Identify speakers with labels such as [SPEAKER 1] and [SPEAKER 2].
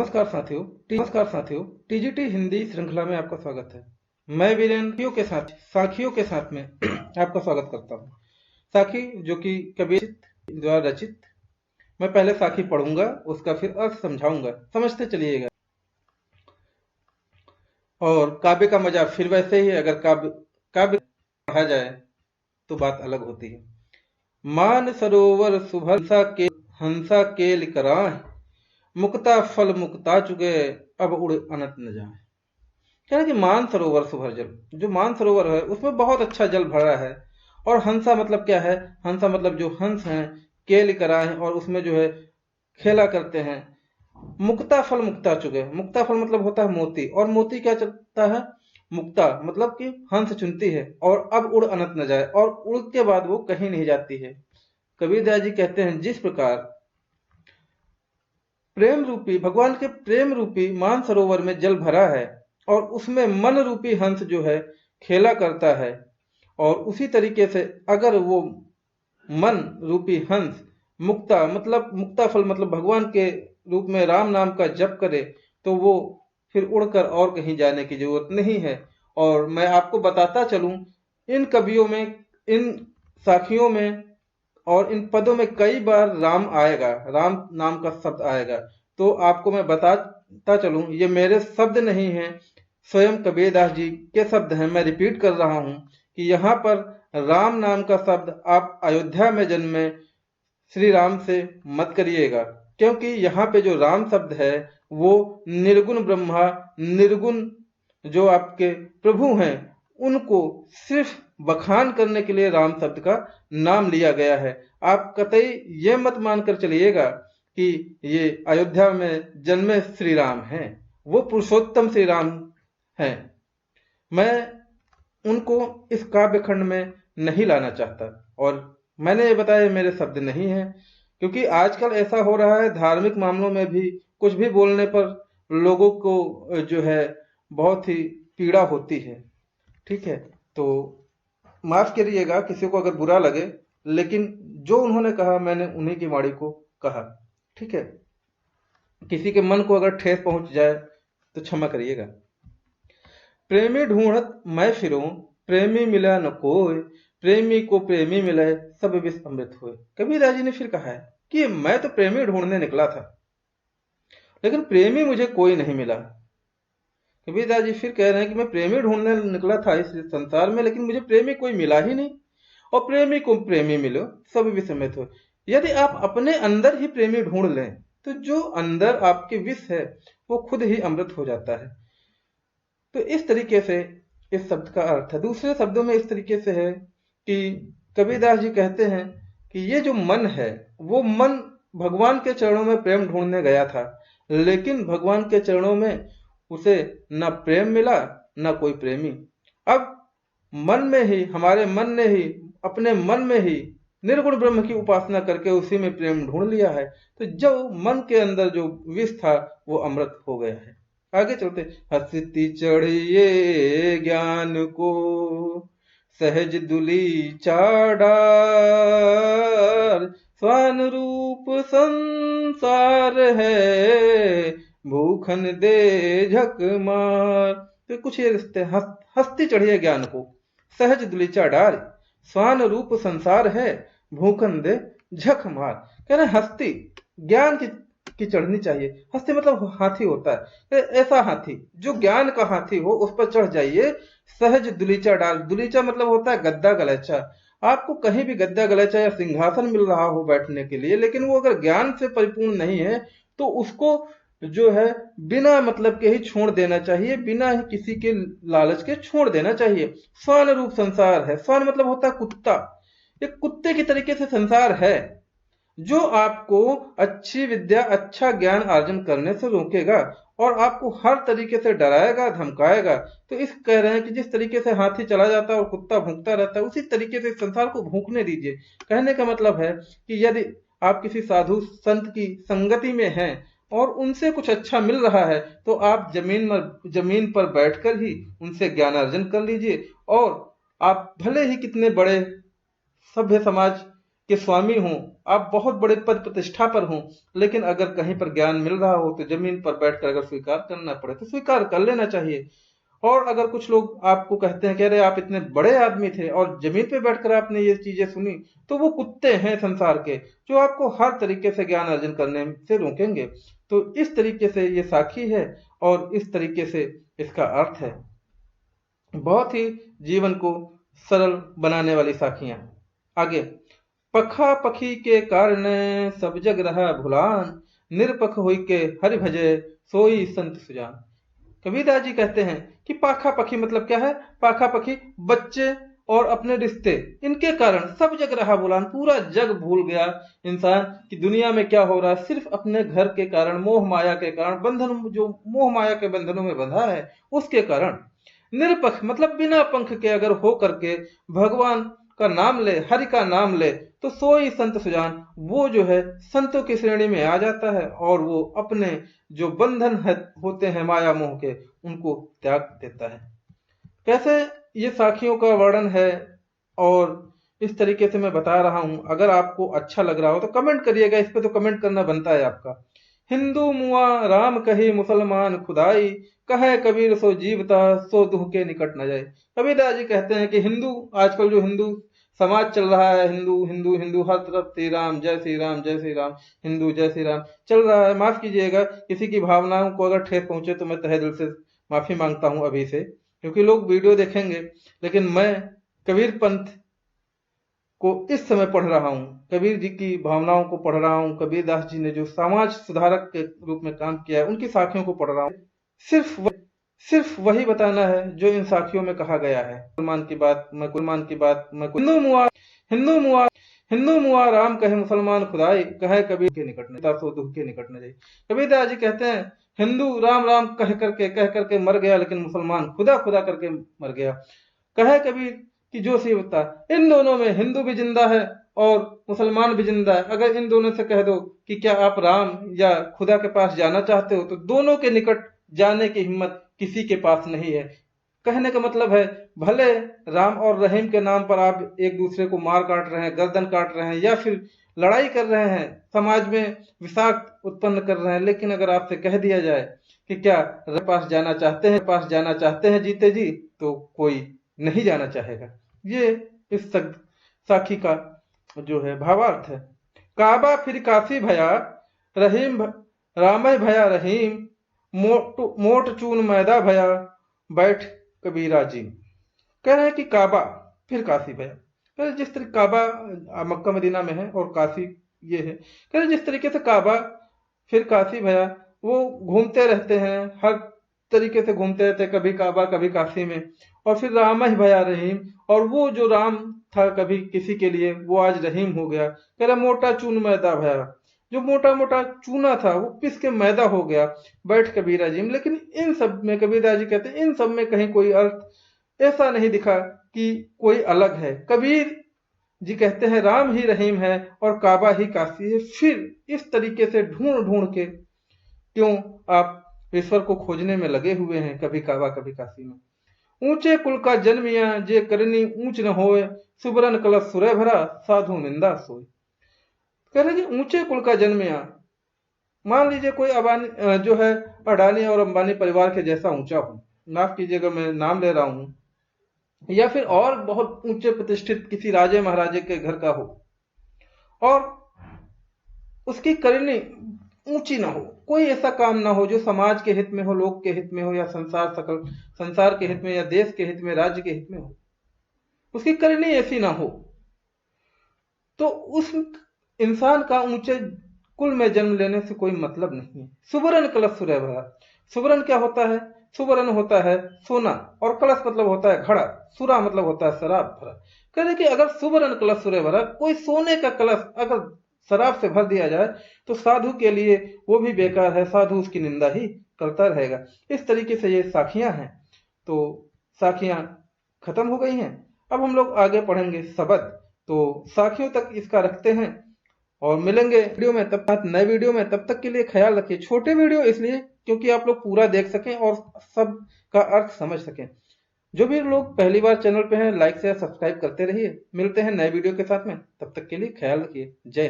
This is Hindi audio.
[SPEAKER 1] नमस्कार साथियों, टीजीटी हिंदी श्रृंखला में आपका स्वागत है। मैं वीरेंद्र साखियों के साथ में आपका स्वागत करता हूँ। साखी जो कि कबीर द्वारा रचित, मैं पहले साखी पढ़ूंगा, उसका फिर अर्थ समझाऊंगा, समझते चलिएगा। और काव्य का मजा फिर वैसे ही, अगर काव्य पढ़ा जाए तो बात अलग होती है। मान सरोवर सुभर हंसा केल कराह, मुक्ता फल मुक्ता चुके अब उड़ अनंत न जाए। कह रहे कि मान सरोवर सुभर जल, जो मान सरोवर है उसमें बहुत अच्छा जल भरा है। और हंसा मतलब क्या है? हंसा मतलब जो हंस हैं, केल कराए और उसमें जो है खेला करते हैं। मुक्ता फल मुक्ता चुके, मुक्ता फल मतलब होता है मोती, और मोती क्या चलता है? मुक्ता मतलब कि हंस चुनती है, और अब उड़ अनंत न जाए, और उड़ के बाद वो कहीं नहीं जाती है। कबीरदास जी कहते हैं, जिस प्रकार प्रेम रूपी भगवान के प्रेम रूपी मान सरोवर में जल भरा है और उसमें मन रूपी हंस जो है खेला करता है, और उसी तरीके से अगर वो मन रूपी हंस मुक्ता फल मतलब भगवान के रूप में राम नाम का जप करे, तो वो फिर उड़कर और कहीं जाने की जरूरत नहीं है। और मैं आपको बताता चलूं, इन कवियों में, इन साखियों में और इन पदों में कई बार राम आएगा, राम नाम का शब्द आएगा। तो आपको मैं बताता चलूं, ये मेरे शब्द नहीं हैं, स्वयं कबीरदास जी के शब्द हैं। मैं रिपीट कर रहा हूं कि यहाँ पर राम नाम का शब्द आप अयोध्या में जन्मे श्री राम से मत करिएगा, क्योंकि यहाँ पे जो राम शब्द है वो निर्गुण ब्रह्मा, निर्गुण जो आपके प्रभु हैं, उनको सिर्फ बखान करने के लिए राम शब्द का नाम लिया गया है। आप कतई ये मत मानकर चलिएगा कि ये अयोध्या में जन्मे श्री राम हैं, वो पुरुषोत्तम श्री राम हैं। मैं उनको इस काव्य खंड में नहीं लाना चाहता, और मैंने ये बताया मेरे शब्द नहीं है, क्योंकि आजकल ऐसा हो रहा है, धार्मिक मामलों में भी कुछ भी बोलने पर लोगों को जो है बहुत ही पीड़ा होती है। ठीक है, तो माफ करिएगा किसी को अगर बुरा लगे, लेकिन जो उन्होंने कहा मैंने उन्हीं की वाणी को कहा। ठीक है, किसी के मन को अगर ठेस पहुंच जाए तो क्षमा करिएगा। प्रेमी ढूंढत मैं फिरूं, प्रेमी मिला न कोई, प्रेमी को प्रेमी मिले सब विष अमृत होए। कबीरदास जी ने फिर कहा है कि मैं तो प्रेमी ढूंढने निकला था, लेकिन प्रेमी मुझे कोई नहीं मिला। कबीरदास जी फिर कह रहे हैं कि मैं प्रेमी ढूंढने निकला था इस संसार में, लेकिन मुझे प्रेमी कोई मिला ही नहीं। और प्रेमी को प्रेमी मिलो सब विषमित हो। यदि आप अपने अंदर ही प्रेमी ढूंढ लें, तो जो अंदर आपके विष है वो खुद ही अमृत हो जाता है। तो इस तरीके से इस शब्द का अर्थ है। दूसरे शब्दों में इस तरीके से है कि कबीरदास जी कहते हैं कि ये जो मन है, वो मन भगवान के चरणों में प्रेम ढूंढने गया था, लेकिन भगवान के चरणों में उसे न प्रेम मिला न कोई प्रेमी। अब मन में ही, हमारे मन ने ही, अपने मन में ही निर्गुण ब्रह्म की उपासना करके उसी में प्रेम ढूंढ लिया है। तो जो मन के अंदर जो विष था वो अमृत हो गया है। आगे चलते, हंसती चढ़िए ज्ञान को सहज दुली चाडार, स्वान रूप संसार है भूखन दे झक मार। तो कुछ ये रिश्ते, हस्ती चढ़िए ज्ञान को सहज दुलीचा डार, स्वान रूप संसार है भूखन दे झक मार। कह रहे हस्ती ज्ञान की चढ़नी चाहिए। हस्ती मतलब हाथी होता है, ऐसा हाथी जो ज्ञान का हाथी हो, उस पर चढ़ जाइए। सहज दुलीचा डाल, दुलीचा मतलब होता है गद्दा गलेचा। आपको कहीं भी गद्दा गलेचा या सिंहासन मिल रहा हो बैठने के लिए, लेकिन वो अगर ज्ञान से परिपूर्ण नहीं है तो उसको जो है बिना मतलब के ही छोड़ देना चाहिए, बिना ही किसी के लालच के छोड़ देना चाहिए। स्वान रूप संसार है, स्वान मतलब होता है कुत्ता। एक कुत्ते की तरीके से संसार है जो आपको अच्छी विद्या, अच्छा ज्ञान अर्जन करने से रोकेगा और आपको हर तरीके से डराएगा, धमकाएगा। तो इस कह रहे हैं कि जिस तरीके से हाथी चला जाता है और कुत्ता भूखता रहता है, उसी तरीके से संसार को भूखने दीजिए। कहने का मतलब है कि यदि आप किसी साधु संत की संगति में हैं और उनसे कुछ अच्छा मिल रहा है, तो आप जमीन पर बैठकर ही उनसे ज्ञान अर्जन कर लीजिए। और आप भले ही कितने बड़े सभ्य समाज के स्वामी हों, आप बहुत बड़े पद प्रतिष्ठा पर हों, लेकिन अगर कहीं पर ज्ञान मिल रहा हो तो जमीन पर बैठकर अगर स्वीकार करना पड़े तो स्वीकार कर लेना चाहिए। और अगर कुछ लोग आपको कहते हैं कि अरे आप इतने बड़े आदमी थे और जमीन पे बैठकर आपने ये चीजें सुनी, तो वो कुत्ते हैं संसार के जो आपको हर तरीके से ज्ञान अर्जन करने से रोकेंगे। तो इस तरीके से ये साखी है और इस तरीके से इसका अर्थ है। बहुत ही जीवन को सरल बनाने वाली साखियां। आगे, पखा पखी के कारण सब जग रहा भुलान, निरपख हुई के हरि भजे सोई संत सुजान। कबीरदास जी कहते हैं कि पाखा पखी मतलब क्या है? पाखा पखी बच्चे और अपने रिश्ते, इनके कारण सब जग रहा भुलान, पूरा जग भूल गया इंसान कि दुनिया में क्या हो रहा है। सिर्फ अपने घर के कारण, मोह माया के कारण, बंधन जो मोह माया के बंधनों में बंधा है उसके कारण। निरपक्ष मतलब बिना पंख के अगर हो करके भगवान का नाम ले, हरि का नाम ले, तो सोई संत सुजान, वो जो है संतों की श्रेणी में आ जाता है और वो अपने जो बंधन होते हैं माया मोह के, उनको त्याग देता है। कैसे ये साखियों का वर्णन है और इस तरीके से मैं बता रहा हूं। अगर आपको अच्छा लग रहा हो तो कमेंट करिएगा, इस पे तो कमेंट करना बनता है आपका। हिंदू मुआ राम कही मुसलमान खुदाई, कहे कबीर सो जीवता सो दुह के निकट न जाए। कबीरदास जी कहते हैं कि हिंदू, आजकल जो हिंदू समाज चल रहा है, हिंदू हिंदू हिंदू, हर तरफ श्री राम जय श्री राम जय श्री राम, हिंदू जय श्री राम चल रहा है। माफ कीजिएगा, किसी की भावनाओं को अगर ठेस पहुंचे तो मैं तहे दिल से माफी मांगता हूं अभी से, क्योंकि लोग वीडियो देखेंगे। लेकिन मैं कबीर पंथ को इस समय पढ़ रहा हूँ, कबीर जी की भावनाओं को पढ़ रहा हूँ। कबीरदास जी ने जो समाज सुधारक के रूप में काम किया है, उनकी साखियों को पढ़ रहा हूँ। सिर्फ वही बताना है जो इन साखियों में कहा गया है। मुसलमान की बात मैं हिंदू मुआ राम कहे मुसलमान खुदाई, कहे कबीर के निकट न सो दुख के निकट न जाए। कबीरदास जी कहते हैं हिंदू राम राम कह करके मर गया, लेकिन मुसलमान खुदा खुदा करके मर गया। कहे कबीर कि जो सीवता, इन दोनों में हिंदू भी जिंदा है और मुसलमान भी जिंदा है। अगर इन दोनों से कह दो कि क्या आप राम या खुदा के पास जाना चाहते हो, तो दोनों के निकट जाने की हिम्मत किसी के पास नहीं है। कहने का मतलब है, भले राम और रहीम के नाम पर आप एक दूसरे को मार काट रहे हैं, गर्दन काट रहे हैं, या फिर लड़ाई कर रहे हैं, समाज में विषाक्त उत्पन्न कर रहे हैं, लेकिन अगर आपसे कह दिया जाए कि क्या पास जाना चाहते हैं जीते जी, तो कोई नहीं जाना चाहेगा। ये इस साखी का जो है भावार्थ है। काबा फिर काशी भया रहीम, राम भया रहीम, मोट चून मैदा भया बैठ कबीरा जी। कह रहे हैं कि काबा फिर काशी भया, जिस तरीके काबा मक्का मदीना में है और काशी ये है, कह रहे जिस तरीके से काबा फिर काशी भया, वो घूमते रहते हैं, हर तरीके से घूमते रहते, कभी काबा कभी काशी में। और फिर राम ही भया रहीम, और वो जो राम था कभी किसी के लिए, वो आज रहीम हो गया। कह रहा मोटा चून मैदा भया, जो मोटा मोटा चूना था वो पिस के मैदा हो गया, बैठ कबीरा जी। लेकिन इन सब में कबीरा जी कहते हैं इन सब में कहीं कोई अर्थ ऐसा नहीं दिखा कि कोई अलग है। कबीर जी कहते हैं राम ही रहीम है और काबा ही काशी है। फिर इस तरीके से ढूंढ ढूंढ के क्यों आप ईश्वर को खोजने में लगे हुए हैं, कभी काबा कभी काशी में। ऊंचे कुल का जन्मिया जे करनी ऊंच न होए, सुबरन कलश सुरय भरा साधु निंदा सोए। कह रहे कि ऊंचे कुल का जन्मिया, मान लीजिए कोई अबानी जो है अडानी और अंबानी परिवार के जैसा ऊंचा हो, माफ कीजिएगा मैं नाम ले रहा हूं, या फिर और बहुत ऊंचे प्रतिष्ठित किसी राजे महाराजे के घर का हो, और उसकी करनी ऊंची ना हो, कोई ऐसा काम ना हो जो समाज के हित में हो, लोक के हित में हो, या संसार के हित में, या देश के हित में, राज्य के हित में हो, उसकी करनी ऐसी ना हो, तो उस इंसान का ऊंचे कुल में जन्म लेने से कोई मतलब नहीं है। सुवर्ण कलश सुरय भरा, सुवर्ण क्या होता है? सुवर्ण होता है सोना, और कलश मतलब होता है घड़ा, सुरा मतलब होता है शराब भरा। कह रहे कि अगर सुवर्ण कलश सुरय भरा, कोई सोने का कलश अगर शराब से भर दिया जाए तो साधु के लिए वो भी बेकार है, साधु उसकी निंदा ही करता रहेगा। इस तरीके से ये साखियां हैं। तो साखियां खत्म हो गई हैं, अब हम लोग आगे पढ़ेंगे शब्द। तो साखियों तक इसका रखते हैं और मिलेंगे वीडियो में, तब तक नए वीडियो में। तब तक के लिए ख्याल रखिए। छोटे वीडियो इसलिए क्योंकि आप लोग पूरा देख सकें और सब का अर्थ समझ सकें। जो भी लोग पहली बार चैनल पे हैं, लाइक शेयर सब्सक्राइब करते रहिए। मिलते हैं नए वीडियो के साथ में, तब तक के लिए ख्याल रखिए। जय हिंद।